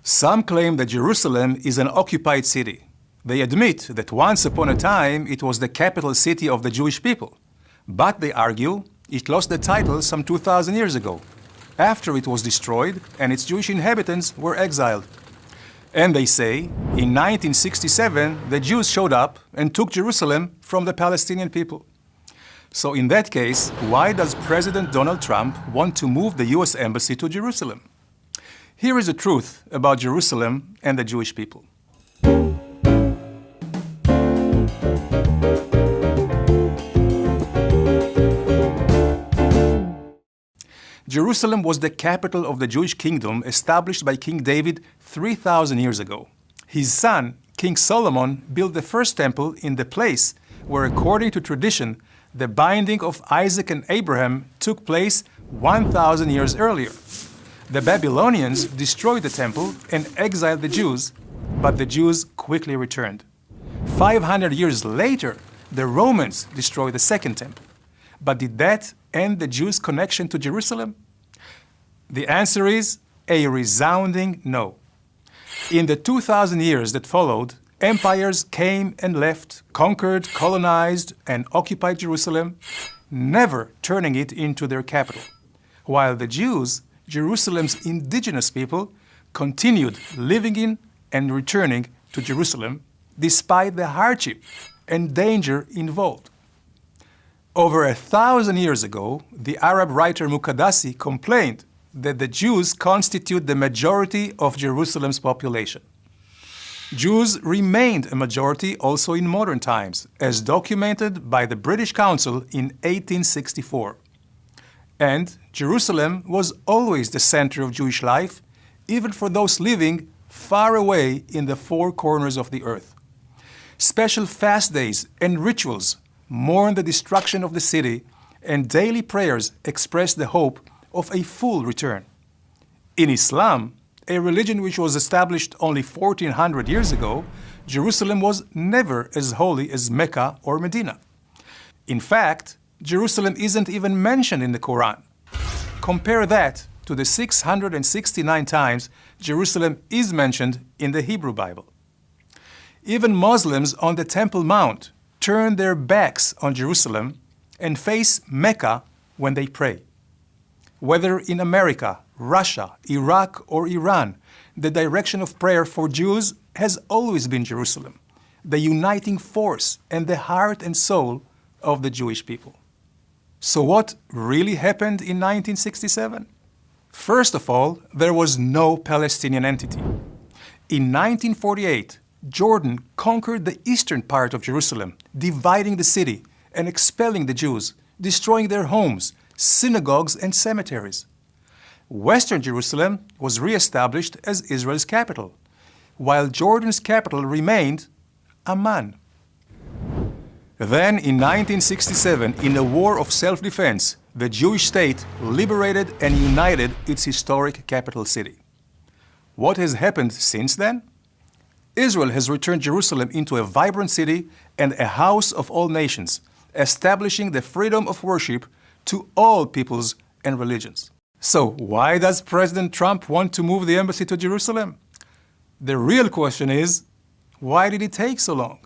Some claim that Jerusalem is an occupied city. They admit that once upon a time it was the capital city of the Jewish people. But they argue it lost the title some 2,000 years ago, after it was destroyed and its Jewish inhabitants were exiled. And they say, in 1967, the Jews showed up and took Jerusalem from the Palestinian people. So in that case, why does President Donald Trump want to move the US Embassy to Jerusalem? Here is the truth about Jerusalem and the Jewish people. Jerusalem was the capital of the Jewish kingdom established by King David 3,000 years ago. His son, King Solomon, built the first temple in the place where, according to tradition, the binding of Isaac and Abraham took place 1,000 years earlier. The Babylonians destroyed the temple and exiled the Jews, but the Jews quickly returned. 500 years later, the Romans destroyed the second temple. But did that end the Jews' connection to Jerusalem? The answer is a resounding no. In the 2,000 years that followed, empires came and left, conquered, colonized, and occupied Jerusalem, never turning it into their capital, while the Jews, Jerusalem's indigenous people, continued living in and returning to Jerusalem despite the hardship and danger involved. Over 1,000 years ago, the Arab writer Muqaddasi complained that the Jews constitute the majority of Jerusalem's population. Jews remained a majority also in modern times, as documented by the British Council in 1864. And Jerusalem was always the center of Jewish life, even for those living far away in the four corners of the earth. Special fast days and rituals mourn the destruction of the city, and daily prayers express the hope of a full return. In Islam, a religion which was established only 1,400 years ago, Jerusalem was never as holy as Mecca or Medina. In fact, Jerusalem isn't even mentioned in the Quran. Compare that to the 669 times Jerusalem is mentioned in the Hebrew Bible. Even Muslims on the Temple Mount turn their backs on Jerusalem and face Mecca when they pray. Whether in America, Russia, Iraq, or Iran, the direction of prayer for Jews has always been Jerusalem, the uniting force and the heart and soul of the Jewish people. So what really happened in 1967? First of all, there was no Palestinian entity. In 1948, Jordan conquered the eastern part of Jerusalem, dividing the city and expelling the Jews, destroying their homes, synagogues, and cemeteries. Western Jerusalem was re-established as Israel's capital, while Jordan's capital remained Amman. Then, in 1967, in a war of self-defense, the Jewish state liberated and united its historic capital city. What has happened since then? Israel has returned Jerusalem into a vibrant city and a house of all nations, establishing the freedom of worship to all peoples and religions. So why does President Trump want to move the embassy to Jerusalem? The real question is, why did it take so long?